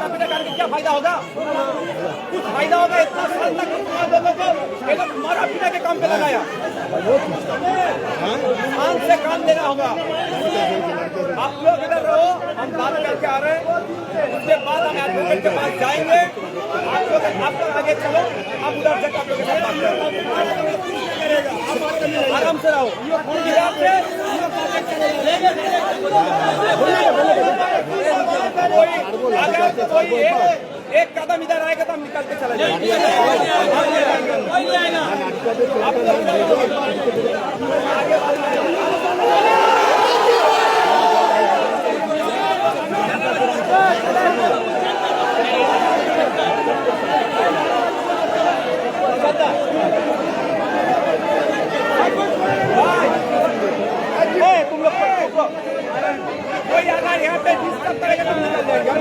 मारा पीटा करके क्या फायदा होगा? कुछ फायदा होगा? इतना साल तक लोगों को ये लोग मारा पीटा के काम पे लगाया। शान से काम लेना होगा। आप लोग इधर रहो, हम बात करके आ रहे हैं, उसके बाद हम एडवोकेट के पास जाएंगे। आप लोग आगे चलो, हम उधर से आप लोग के साथ बात करेंगे। आराम से रहो। कोई एक कदम इधर आएगा तो हम निकल के चले जाएंगे। तुम लोग कोई अगर यहाँ पे डिस्टर्ब करेगा तो निकल जाएगा।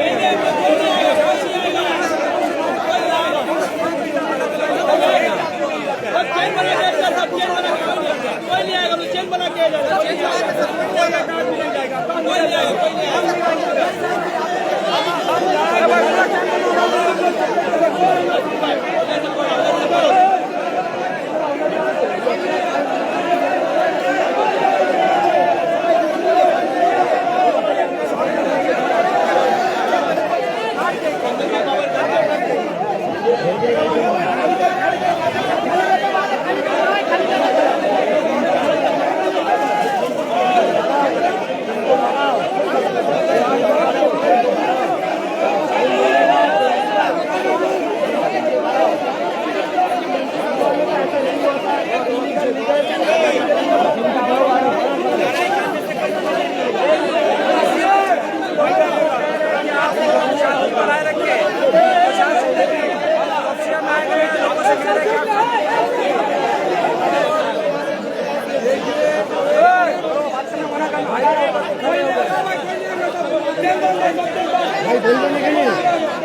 कोई नहीं आएगा, चेन बना के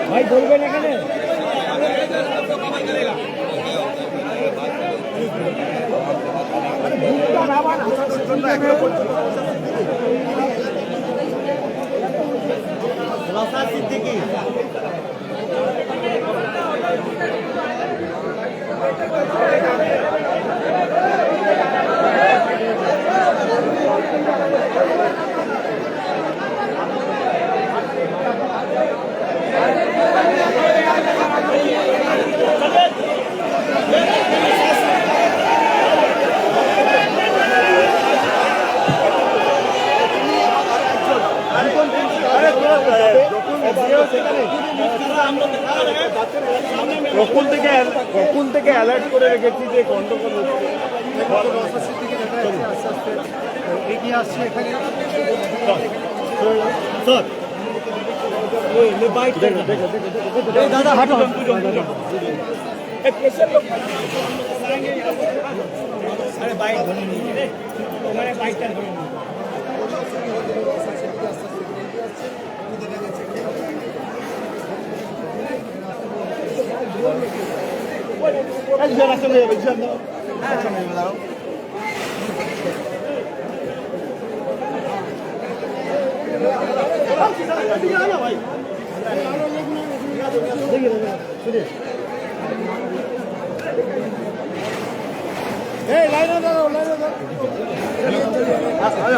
भाई बोलबे ना केने सिद्दीकी কখন থেকে অ্যালার্ট করে রেখেছি যে গন্ডগোল হচ্ছে। এগিয়ে আসছে এখানে দাদা হাঁটো अरे बाइक धोनी नहीं है तुम्हारे बाइक का धोनी जरा से ले जरा अच्छा नहीं बताओ भाई देखिए सुनिए ए लाइन दो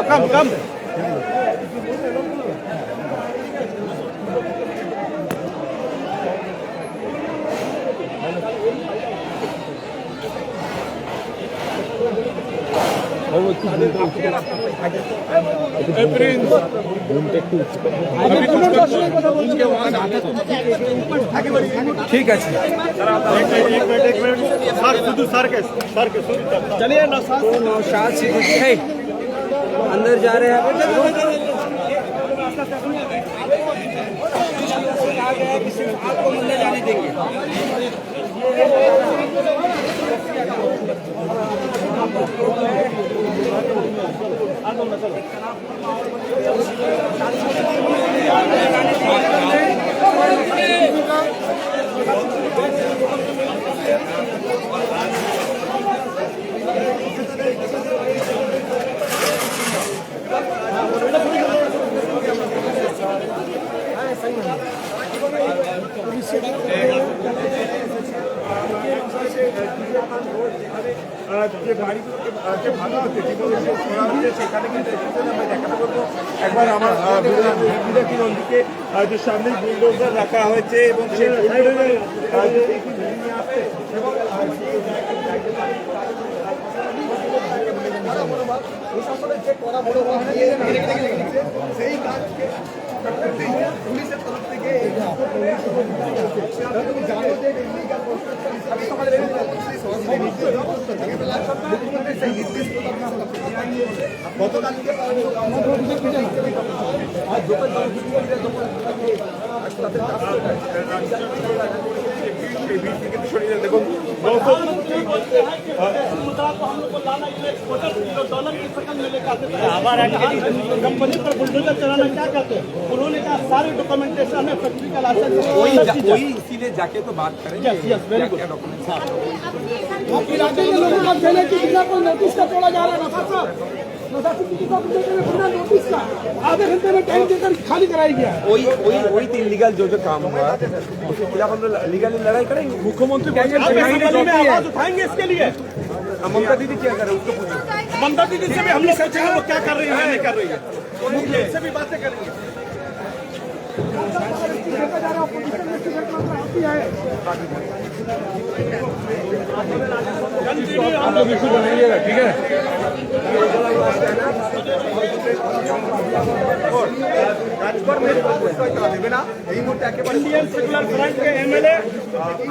कम कम ठीक है चलिए नौशाद सिद्दीकी अंदर जा रहे हैं आपको मंदिर जाने देंगे सही যে বাড়িগুলোকে ভাঙা হচ্ছে যেগুলো ছোড়া হচ্ছে সেখানে কিন্তু আমরা দেখাতে বলবো একবার আমার বিরাটি নন্দীকে যে সামনে বুলডোজার রাখা হয়েছে এবং সেই বুলডোজার নিয়ে আসছে এবং সেই কাজকে পুলিশের তরফ থেকে গতকালকে দেখুন कंपनी पर बुलडोजर चलाना क्या कहते हैं? उन्होंने कहा सारे डॉक्यूमेंटेशन है, फैक्ट्री का लाइसेंस वही इसीलिए जाके तो बात करें यस वेरी गुड। आप इलाके के लोगों का कहना कि बिना कोई नोटिस का तोड़ा जा रहा है बिना नोटिस का आधे घंटे में टाइम देकर खाली कराई गया। वही इलीगल जो काम हुआ उसके खिलाफ हम लोग लीगली लड़ाई करेंगे। मुख्यमंत्री आवाज उठाएंगे इसके लिए। ममता दीदी क्या कर रहे हैं उसको पूछिए। ममता दीदी से भी हम लोग सोचेंगे वो क्या कर रही है नहीं कर रही है, उनसे भी बातें करेंगे। आप लोग इशू बनाइएगा, ठीक है? इंडियन सेक्युलर फ्रंट के एमएलए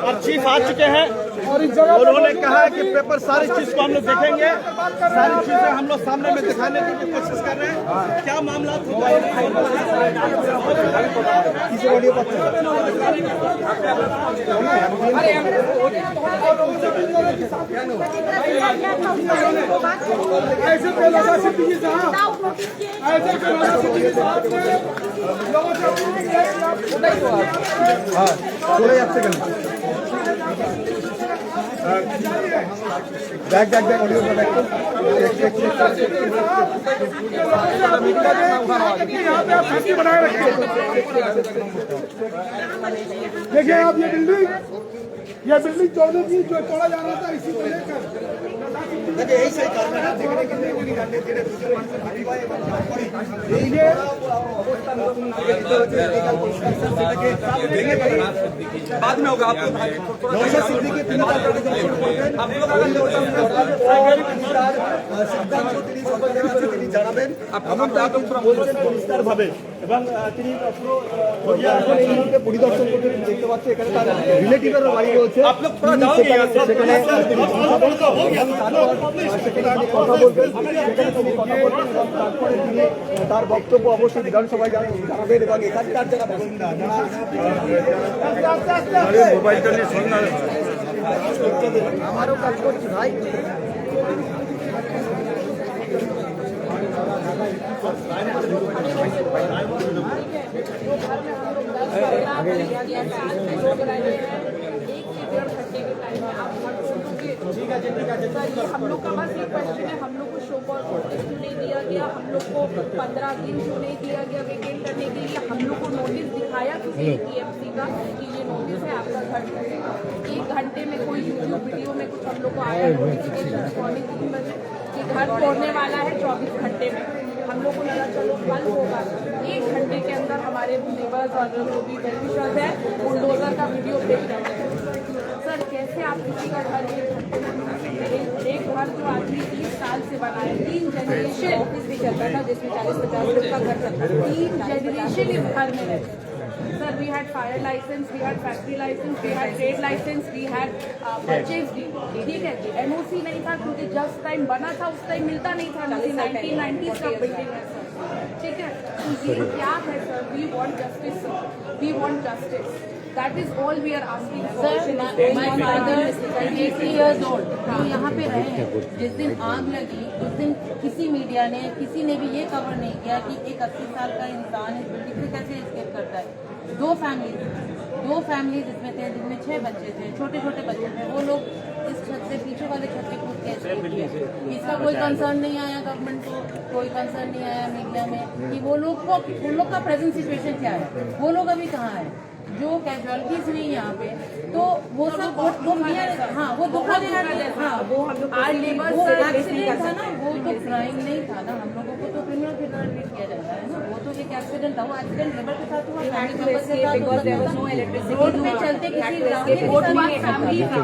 और चीफ आ चुके हैं और इस जगह उन्होंने कहा है कि पेपर सारी चीज को हम लोग देखेंगे, सारी चीजें हम लोग सामने में दिखाने की कोशिश कर रहे हैं। क्या मामला हुआ है চলে যাচ্ছে কেন? দেখ অডিওটা দেখ তো। देखिए आप ये बिल्डिंग तोड़ने की जो तोड़ा जा रहा था इसी को लेकर यही सही कारण है देखने के लिए उन्हीं घंटे तेरे बाद में होगा आपको জানাবেন পরিষ্কার ভাবে এবং তিনি পরিদর্শন করতে দেখতে পাচ্ছি এখানে তার রিলেটিভেরও বাড়ি রয়েছে। কথা বলবেন তারপরে তিনি তার বক্তব্য অবশ্যই বিধানসভায় জানাবেন এবং এখানকার যারা মোবাইলটা নিয়ে শোন না আমারও কাজ করছি ভাই। हम लोग का बस एक क्वेश्चन है, हम लोग को शो कॉज नहीं दिया गया, हम लोग को 15 दिन जो नहीं दिया गया वेकेट करने के लिए, हम लोग को नोटिस दिखाया किसी टीएमसी का कि ये नोटिस है आपका घर ढूंढेगा। 1 घंटे में कोई यूट्यूब वीडियो में कुछ हम लोग को आया नोटिफिकेशन 3:15 बजे कि घर तोड़ने वाला है 24 घंटे में। हम लोग को लगा चलो कल होगा, 1 घंटे के अंदर हमारे नेबर्स और जो भी बेनिफिशियर्स है बुलडोजर का वीडियो भेज रहे हैं। सर कैसे आप किसी का घर एक घर जो आदमी 30 साल से बना है, 3 जनरेशन इसमें चलता था जिसमें 40-50 लोग का घर चलता था, 3 जनरेशन इस घर में रहते। Sir, we had fire license, we had factory license, we had trade license, we had purchase deed. ठीक है, NOC नहीं था क्योंकि जस्ट टाइम बना था उस टाइम मिलता नहीं था, 1990s का बिल्डिंग है सर। ठीक है, तो ये क्या है sir? We want justice, sir. We want justice. That is all we are asking for. Sir, my father is 80 years old. जो यहाँ पे रहे हैं, जिस दिन आग लगी उस दिन किसी मीडिया ने किसी ने भी ये कवर नहीं किया कि एक 80 साल का इंसान इस बिल्डिंग से कैसे एस्केप करता है। 2 फैमिलीज इसमें थे जिनमें 6 बच्चे थे, छोटे छोटे बच्चे थे। वो लोग इस छत से पीछे वाले छत पे कूद के एस्केप किए। इसका कोई कंसर्न नहीं आया गवर्नमेंट को, कोई कंसर्न नहीं आया मीडिया में कि वो लोग का प्रेजेंट सिचुएशन क्या है, वो लोग अभी कहाँ है। जो कैजुअलिटीज हुई यहाँ पे, तो वो सब वो हाँ वो दुखा देना, हाँ वो आज लेबर वो एक्सीडेंट था ना, वो तो क्राइम नहीं था ना, हम लोगों को तो क्रिमिनल ट्रीट किया जाता है ना, वो तो एक एक्सीडेंट था, वो एक्सीडेंट लेबर के साथ हुआ, फैमिली मेंबर के साथ हुआ, रोड पे चलते किसी family था.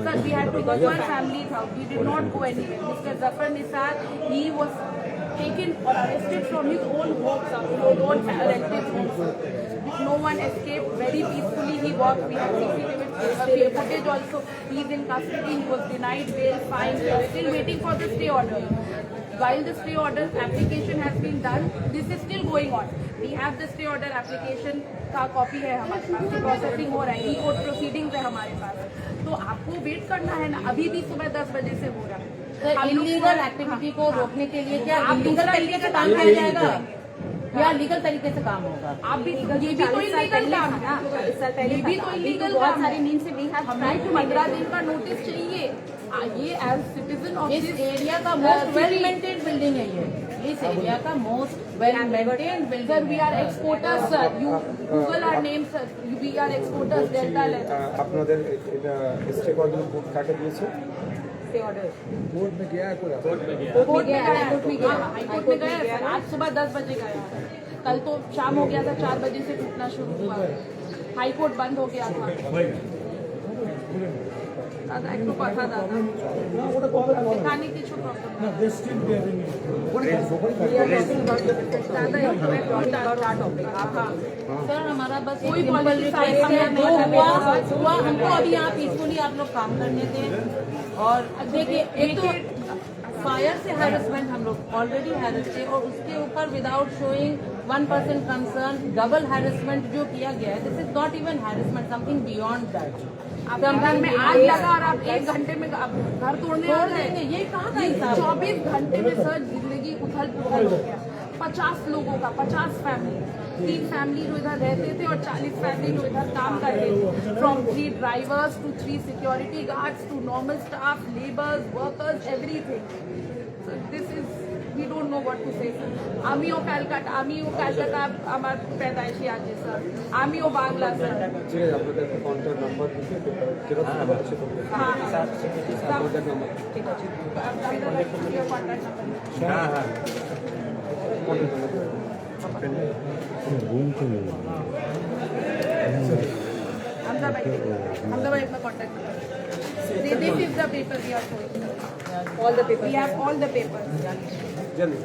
Sir, we had to go to our family's house. We did not go anywhere. Mr. Zafar Nisar, he was taken or arrested from his own home, sir, his own relatives' home, sir. No one escaped. Very peacefully he walked. We have CCTV footage also. He is in custody. He was denied bail, fined. We are still waiting for the stay order. While the stay order application has been done, this is still going on. We have the stay order application का copy है हमारे पास, processing हो रहा है, ई court proceedings है हमारे पास. तो आपको वेट करना है ना, अभी भी सुबह 10 बजे से हो रहा है. इलीगल एक्टिविटी को रोकने के लिए क्या इलीगल तरीके से काम किया जाएगा या लीगल तरीके से काम होगा? आप भी ये भी तो इलीगल काम है ना, ये भी तो इलीगल काम है. हमें 15 दिन का नोटिस चाहिए. ये एज सिटीजन ऑफ इस एरिया का मोस्ट वेल मेंटेन्ड बिल्डिंग है ये, इस एरिया का most well maintained building. Sir we are exporters sir, you Google our name sir, we are exporters delta leather. আপনাদের এটা স্টেক অর্ডার কোড কাকে দিয়েছে? कोर्ट में गया है, हाई कोर्ट में गया है. आज सुबह 10 बजे गया है. कल तो शाम हो गया था, 4 बजे से टूटना शुरू हुआ. हाई कोर्ट बंद हो गया था. दादा एक तो কথা দাদা এখানে কিছু প্রবলেম না. सर हमारा बस कोई सिंपल पॉलिटिक्स रिक्वेस्ट हुआ हमको अभी यहाँ पीसफुली आप लोग काम करने दें. और देखिए एक तो फायर से हैरेसमेंट हम लोग ऑलरेडी हैरेस थे, और उसके ऊपर without showing 1% concern double harassment जो किया गया है, this is not even harassment, something beyond that. आप घर में आग लगा और आप 1 घंटे में घर तोड़ने आ रहे हैं. ये कहाँ का हिसाब? 24 घंटे में सर जिंदगी उथल पुथल हो गया. 50 लोगों का, 50 फैमिली, 3 फैमिली जो इधर रहते थे और 40 फैमिली जो इधर काम करते थे. From 3 drivers to 3 security guards to normal staff, labours, workers, everything. This is we don't know what to say. আমিও ক্যালকাটা আমার पैदाइशी আছে স্যার, আমিও বাংলা স্যার. ঠিক আছে, আপনাদের একটা কন্ট্যাক্ট নাম্বার দিতে যেটা হচ্ছে হ্যাঁ আপনাদের নাম্বার ঠিক আছে. আপনাদের কন্ট্যাক্ট নাম্বার. হ্যাঁ হ্যাঁ हमदा भाई अपना contact number. This is the paper we are showing. All the papers. We have all the papers. জলদি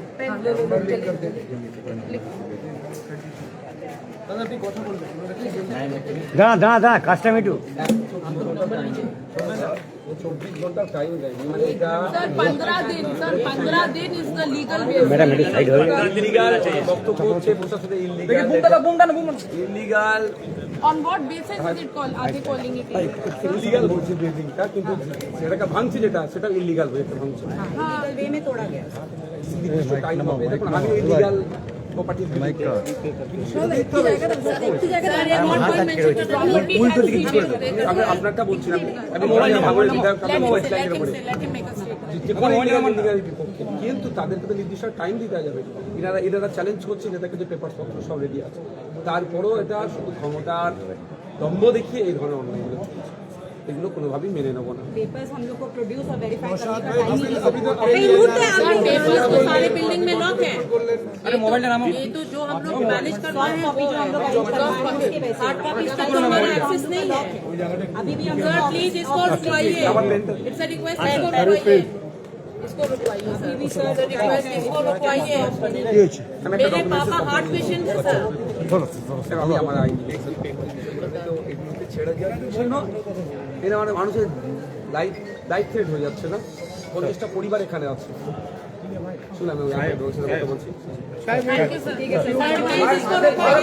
দাঁড়া কাজটা একটু 24 ঘন্টা টাইম দেয় মানে এটা Sir, 15 दिन is the legal way. Madam मेरी साइड हो ইলিগাল বক্তব্য হচ্ছে প্রশাসনে illegal illegal On what basis is it called? Are they calling it illegal? Illegal বলছে বিল্ডিংটা, কিন্তু সেটাকে ভাঙছে যেটা সেটা ইলিগাল হয়েছে ভাঙছে हाँ, वे में तोड़ा गया. নির্দিষ্ট টাইম হবে। দেখুন আমি ইলিগাল প্রপার্টি আমি আপনারটা বলছিলাম, আমি মোবাইল ভাঙনের বিধায়ক, আমি মোবাইল লাইনের উপরে কিন্তু তাদেরকে তো নির্দিষ্ট টাইম দিতে যাবে. এনারা চ্যালেঞ্জ করছে নেতাকে যে পেপার পত্র সব রেডি আছে, তারপরও এটা শুধু ক্ষমতার দম্ভ দেখিয়ে এই ধরনের অন্যায়গুলো এগুলো কোনোভাবেই মেনে নেব না. पेपर्स हम लोग को प्रोड्यूस और वेरीफाई करने का टाइम पेपर्स तो सारे बिल्डिंग में लॉक है. अरे मोबाइल नाम ये तो जो हम लोग मैनेज कर रहे हैं वो हम लोग हार्ड कॉपी का तो हमारा एक्सेस नहीं है. अभी भी हम सर प्लीज इसको रुकवाइए, इट्स अ रिक्वेस्ट, इसको रुकवाइए, इसको रुकवाइए सर, रिक्वेस्ट इसको रुकवाइए. मेरे पापा हार्ट पेशेंट है सर. আমি আমার আইডি ছেড়ে দেওয়ার জন্য এরা মানে মানুষের লাইফ থ্রেট হয়ে যাচ্ছে না. 50টা পরিবার এখানে আছে. শুনলাম আমি কথা বলছি. Thank you sir. ठीक है सर, प्लीज इसको रुकवाइए सर.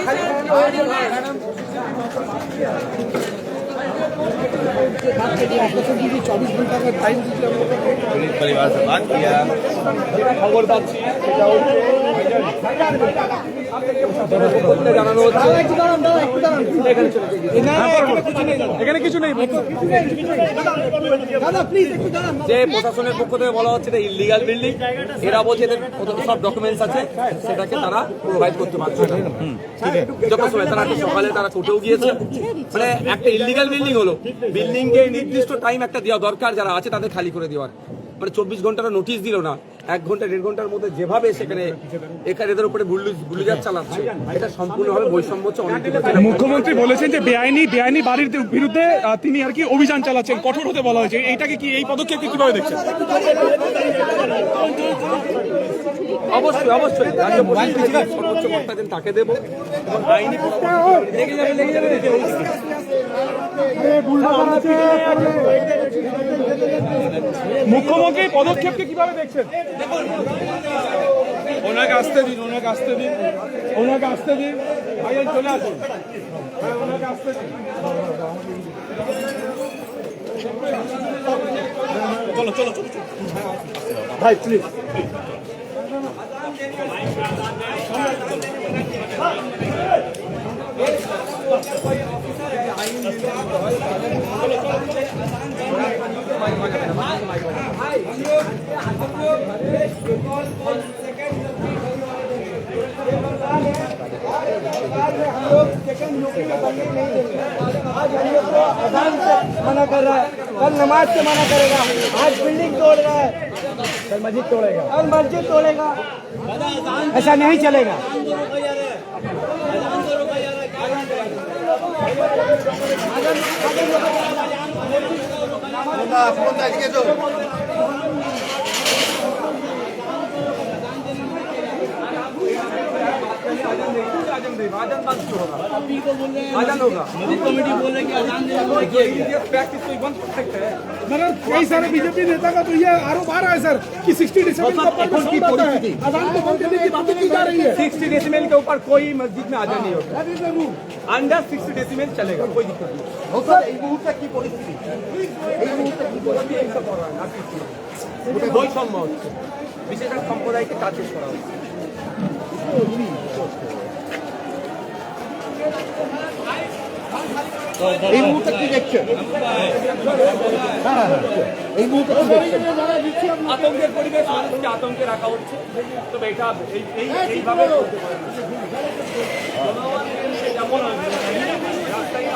परिवार से बात किया, खबर पाচ্ছি এটা হচ্ছে করতে জানানো হচ্ছে এখানে কিছু নেই যে প্রশাসনের পক্ষ থেকে বলা হচ্ছে এটা ইলিগাল বিল্ডিং, এরা বলছে এদের সব ডকুমেন্টস আছে, সেটাকে তারা প্রোভাইড করতে পারছে না। যত সময় তারা সকালে তারা কোর্টেও গিয়েছে, মানে একটা ইলিগাল বিল্ডিং হলো, বিল্ডিং কে নির্দিষ্ট টাইম একটা দেওয়া দরকার, যারা আছে তাদের খালি করে দেওয়ার, মানে 24 ঘন্টার নোটিশ দিল না, 1 ঘন্টা 1.5 ঘন্টার মধ্যে যেভাবে সেখানে এদের উপরে গুলিগার চালাচ্ছে, এটা সম্পূর্ণভাবে বৈষম্য হচ্ছে। মুখ্যমন্ত্রী বলেছেন যে বেআইনি বাড়ির বিরুদ্ধে তিনি আর কি অভিযান চালাচ্ছেন, কঠোর হতে বলা হয়েছে, এইটাকে কি এই পদক্ষেপকে কিভাবে দেখছেন? অবশ্যই অবশ্যই রাজ্য পুলিশ সর্বোচ্চ কর্তা দেন তাকে দেবো, এবং আইনি মুখ্যমন্ত্রী পদক্ষেপকে কিভাবে দেখছেন? ওনাকে আসতে দিন, ভাইয়া চলে আসুন, ওনাকে আসতে দিন। চলো ভাই প্লিজ। मना कर रहा है, कल नमाज से मना करेगा, आज बिल्डिंग तोड़ रहा है, कल मस्जिद तोड़ेगा, ऐसा नहीं चलेगा। आजान होगा, कमेटी बोल रही है कि आजान प्रैक्टिस कोई बंद कर सकते हैं। मगर कई सारे बीजेपी नेता का तो ये आरोप आ रहा है सर कि 60 डेसिबल का ऊपर साउंड आता है, अजान को बंद करने की बातें की जा रही है। 60 डेसिबल के ऊपर कोई मस्जिद में आजान नहीं होगा, अंडर 60 डेसिबल चलेगा, कोई दिक्कत नहीं। বৈষম্য হচ্ছে, বিশেষ করে সম্প্রদায়কে কাজ করা হচ্ছে। এই মুহূর্তে কি দেখছেন? আতঙ্কের পরিবেশ, মানুষকে আতঙ্কে রাখা হচ্ছে, তবে এটা এইভাবে যেমন রাস্তায়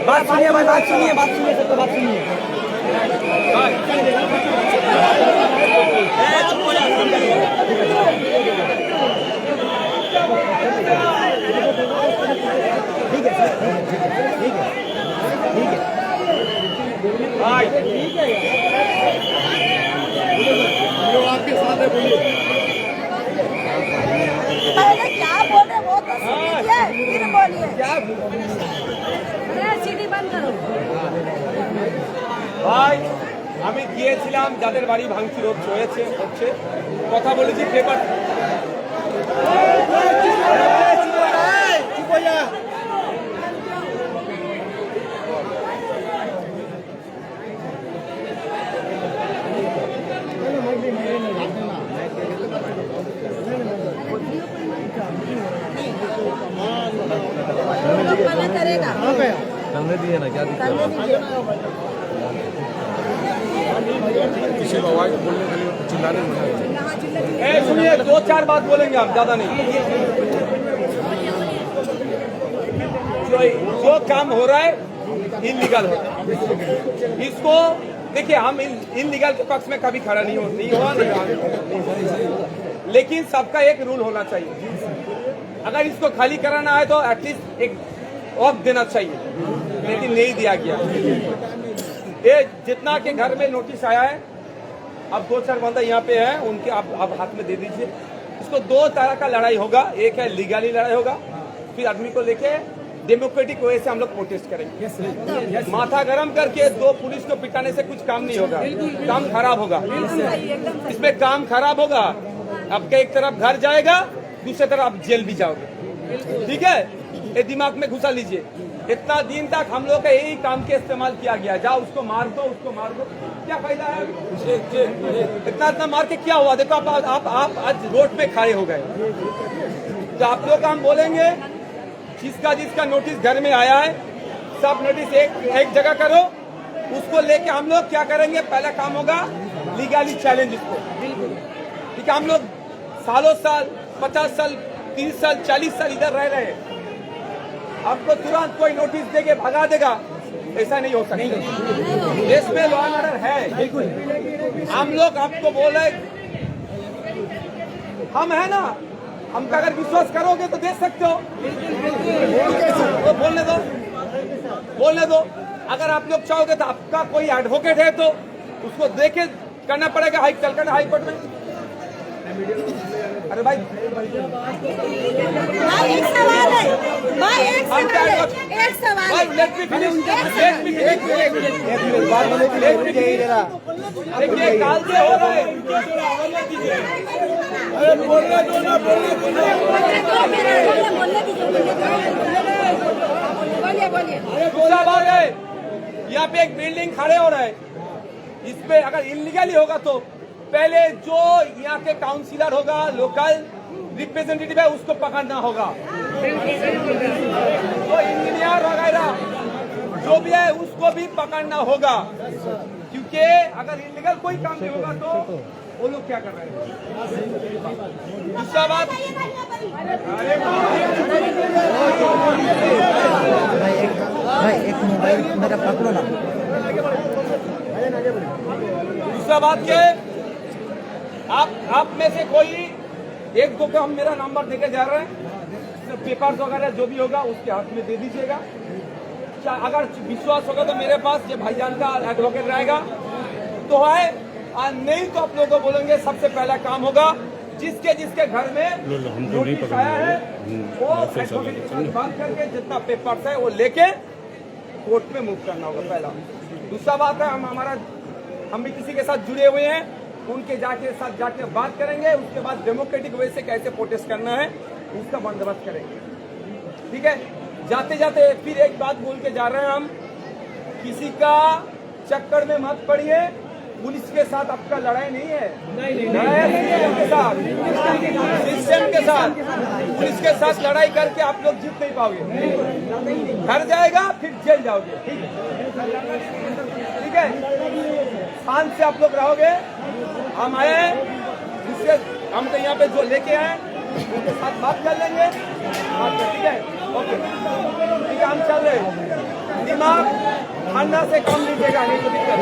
बात सुनिए भाई, बात सुनिए सब, बात सुनिए। आपके साथ है, बोलिए। क्या बोले वो तो सुनिए, फिर बोलिए। सीढ़ी बंद करो ভাই। আমি গিয়েছিলাম যাদের বাড়ি ভাঙচুর হচ্ছে, কথা বলেছি পেপার मना करेगा, करने दिए ना, क्या करने दीजिए। किसी को आवाज बोलने के लिए चिल्लाने में सुनिए, 2-4 बात बोलेंगे हम, ज्यादा नहीं। जो काम हो रहा है इलीगल हो रहा है, इसको देखिए, हम इलीगल के पक्ष में कभी खड़ा नहीं हुआ, नहीं लेकिन सबका एक रूल होना चाहिए, अगर इसको खाली कराना है तो एटलीस्ट एक वक्त देना चाहिए, लेकिन नहीं दिया गया। ये जितना के घर में नोटिस आया है, अब 2-4 बंदा यहाँ पे है, उनके आप हाथ में दे दीजिए। इसको 2 तरह का लड़ाई होगा, एक है लीगली लड़ाई होगा, फिर आदमी को लेके डेमोक्रेटिक वे से हम लोग प्रोटेस्ट करेंगे। माथा गरम करके 2 पुलिस को पिटाने से कुछ काम नहीं होगा, काम खराब होगा, इसमें काम खराब होगा। आपके एक तरफ घर जाएगा, दूसरी तरफ आप जेल भी जाओगे, ठीक है? ये दिमाग में घुसा लीजिए। इतना दिन तक हम लोग का यही काम के इस्तेमाल किया गया, जाओ उसको मार दो, उसको मार दो, क्या फायदा है? इतना मार के क्या हुआ? देखो आप आज रोड पे खड़े हो गए, तो आप लोग हम बोलेंगे जिसका नोटिस घर में आया है, सब नोटिस एक जगह करो, उसको लेके हम लोग क्या करेंगे? पहला काम होगा लीगली चैलेंज इसको, ठीक है? हम लोग सालों साल 50 साल 30 साल 40 साल इधर रह रहे हैं, आपको तुरंत कोई नोटिस देके भगा देगा, ऐसा नहीं हो सकता। देश में लॉ एंड ऑर्डर है, हम लोग आपको बोल रहे हम है ना, हमका अगर विश्वास करोगे तो दे सकते हो, तो बोलने दो। अगर आप लोग चाहोगे तो आपका कोई एडवोकेट है तो उसको देके करना पड़ेगा, कल करना हाई कोर्ट में। अरे भाई एक सवाल है, एक सवाल है। Let me finish. देखिए काल से हो रहा है, अरे बोलने दो ना, बोलिए। दूसरा बात है, यहाँ पे एक बिल्डिंग खड़े हो रहा है, इस पे अगर इलीगली होगा तो पहले जो यहाँ के काउंसिलर होगा, लोकल रिप्रेजेंटेटिव है, उसको पकड़ना होगा। तो इंजीनियर वगैरह जो भी है उसको भी पकड़ना होगा, क्योंकि अगर इलीगल कोई काम नहीं होगा तो वो लोग क्या कर रहे हैं। दूसरा बात, एक मोबाइल मेरा पकड़ो ना। दूसरा बात क्या है, आप में से कोई एक दो को हम मेरा नंबर देके जा रहे हैं, पेपर्स वगैरह जो भी होगा उसके हाथ में दे दीजिएगा। अगर विश्वास होगा तो मेरे पास ये भाईजान का एडवोकेट रहेगा तो है, और नहीं तो आप लोगों को बोलेंगे सबसे पहला काम होगा जिसके घर में नोटिस आया है वो एडवोकेट के साथ बात करके जितना पेपर्स है वो लेके कोर्ट में मूव करना होगा पहला। दूसरा बात है, हम भी किसी के साथ जुड़े हुए हैं, उनके साथ जाके बात करेंगे, उसके बाद डेमोक्रेटिक वे से कैसे प्रोटेस्ट करना है उसका बंदोबस्त करेंगे, ठीक है? जाते जाते फिर एक बात बोल के जा रहे हैं, हम किसी का चक्कर में मत पड़िए, पुलिस के साथ आपका लड़ाई नहीं है, सिस्टम के साथ पुलिस के साथ लड़ाई करके आप लोग जीत नहीं पाओगे, घर जाएगा फिर जेल जाओगे, ठीक है? शांत से आप लोग रहोगे। हम आए, हम तो यहाँ पे जो लेके आए उनके साथ बात कर लेंगे, ठीक है? ओके, ठीक है, हम चल रहे हैं। दिमाग ठंडा से काम लीजिएगा, नहीं तो दिक्कत।